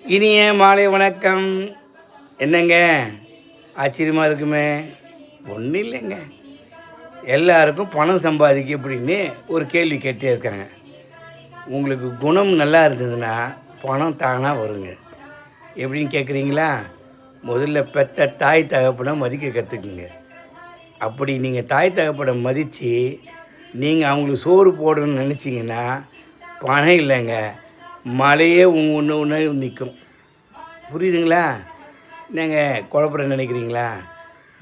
இனிய மாலை வணக்கம். என்னங்க ஆச்சரியமாக இருக்குமே? ஒன்றும் இல்லைங்க. எல்லாருக்கும் பணம் சம்பாதிக்க அப்படின்னு ஒரு கேள்வி கேட்டே இருக்காங்க. உங்களுக்கு குணம் நல்லா இருந்ததுன்னா பணம் தானாக வருங்க. எப்படின்னு கேட்குறீங்களா? முதல்ல பெற்ற தாய் தகப்பனை மதிக்க கற்றுக்குங்க. அப்படி நீங்கள் தாய் தகப்பனை மதித்து நீங்கள் அவங்களுக்கு சோறு போடணும்னு நினச்சிங்கன்னா பணம் இல்லைங்க, மழையே ஒன்று நிற்கும். புரியுதுங்களா? நீங்கள் குழப்பற நினைக்கிறீங்களா?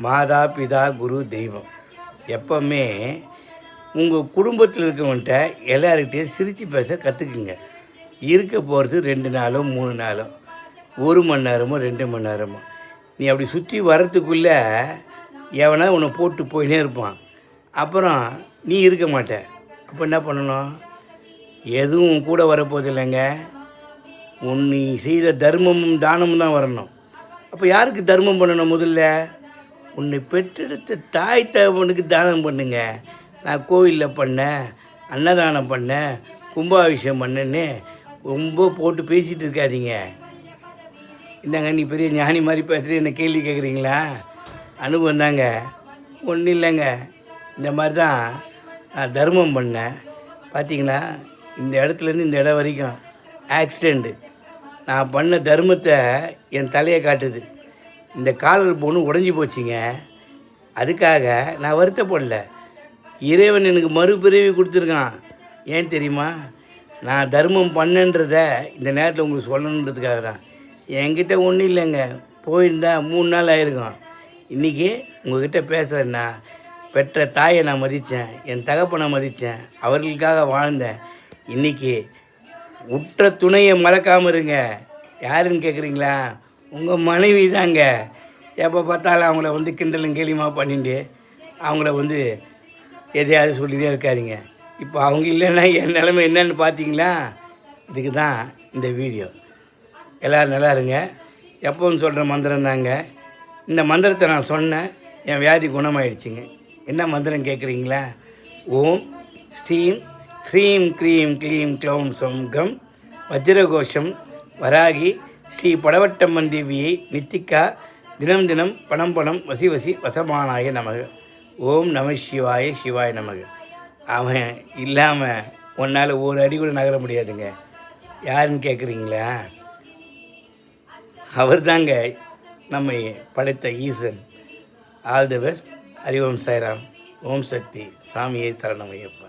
மாதா பிதா குரு தெய்வம். எப்போவுமே உங்கள் குடும்பத்தில் இருக்கவன்கிட்ட எல்லாருக்கிட்டையும் சிரித்து பேச கற்றுக்குங்க. இருக்க போகிறது 2 நாளோ 3 நாளோ, 1 மணி நேரமோ 2 மணி நேரமோ. நீ அப்படி சுற்றி வர்றதுக்குள்ளே எவனா உன்னை போட்டு போயினே இருப்பான். அப்புறம் நீ இருக்க மாட்ட. அப்போ என்ன பண்ணணும்? எதுவும் கூட வரப்போது இல்லைங்க. நீ செய்த தர்மமும் தானமும் தான் வரணும். அப்போ யாருக்கு தர்மம் பண்ணணும்? முதல்ல உன்னை பெற்றெடுத்த தாய் தகவனுக்கு தானம் பண்ணுங்க. நான் கோயிலில் பண்ணேன், அன்னதானம் பண்ணேன், கும்பாபிஷேகம் பண்ணேன்னு ரொம்ப போட்டு பேசிகிட்டு இருக்காதீங்க. என்னங்க நீ பெரிய ஞானி மாதிரி பேசுகிற, என்ன கேள்வி கேட்குறீங்களா? அனுபவம் தாங்க. ஒன்றும் இல்லைங்க. இந்த மாதிரி தான் நான் தர்மம் பண்ணேன். பார்த்தீங்களா, இந்த இடத்துலேருந்து இந்த இடம் வரைக்கும் ஆக்சிடெண்ட்டு. நான் பண்ண தர்மத்தை என் தலையை காட்டுது. இந்த காலர் போன்னு உடஞ்சி போச்சுங்க. அதுக்காக நான் வருத்தப்படல. இறைவன் எனக்கு மறுபிறவி கொடுத்துருக்கான். ஏன் தெரியுமா? நான் தர்மம் பண்ணன்றத இந்த நேரத்தில் உங்களுக்கு சொல்லணுன்றதுக்காக தான். என்கிட்ட ஒன்றும் இல்லைங்க. போயிருந்தா 3 நாள் ஆயிருக்கும். இன்றைக்கி உங்கள்கிட்ட பேசுகிறேன்னா, பெற்ற தாயை நான் மதித்தேன், என் தகப்பனை மதித்தேன், அவர்களுக்காக வாழ்ந்தேன். இன்றைக்கி உற்ற துணையை மறக்காமல் இருங்க. யாருன்னு கேட்குறீங்களா? உங்கள் மனைவி தாங்க. எப்போ பார்த்தாலும் அவங்கள கிண்டலும் கேலியுமா பண்ணிட்டு அவங்கள எதையாவது சொல்லிகிட்டே இருக்காதிங்க. இப்போ அவங்க இல்லைன்னா என் நிலைமை என்னன்னு பார்த்தீங்களா? இதுக்கு தான் இந்த வீடியோ. எல்லோரும் நல்லா இருங்க. எப்போன்னு சொல்கிற மந்திரம் தாங்க. இந்த மந்திரத்தை நான் சொன்னேன், என் வியாதி குணமாயிடுச்சுங்க. என்ன மந்திரம் கேட்குறீங்களா? ஓம் ஸ்ரீம் ஹ்ரீம் க்ரீம் க்ளீம் க்ளௌம் சௌம் கம் வஜ்ரகோஷம் வராகி ஸ்ரீ படவட்டம்மன் தேவியை நித்திக்கா தினம் தினம் பணம் பணம் வசி வசி வசமானாய நமக. ஓம் நம சிவாய சிவாய நமக. அவன் இல்லாமல் உன்னால் ஒரு அடி கூட நகர முடியாதுங்க. யாருன்னு கேட்குறீங்களா? அவர் தாங்க நம்மை படைத்த ஈசன். All the best. Hari Om Sairam. Om Shakti. சாமியை சரணமையப்பா.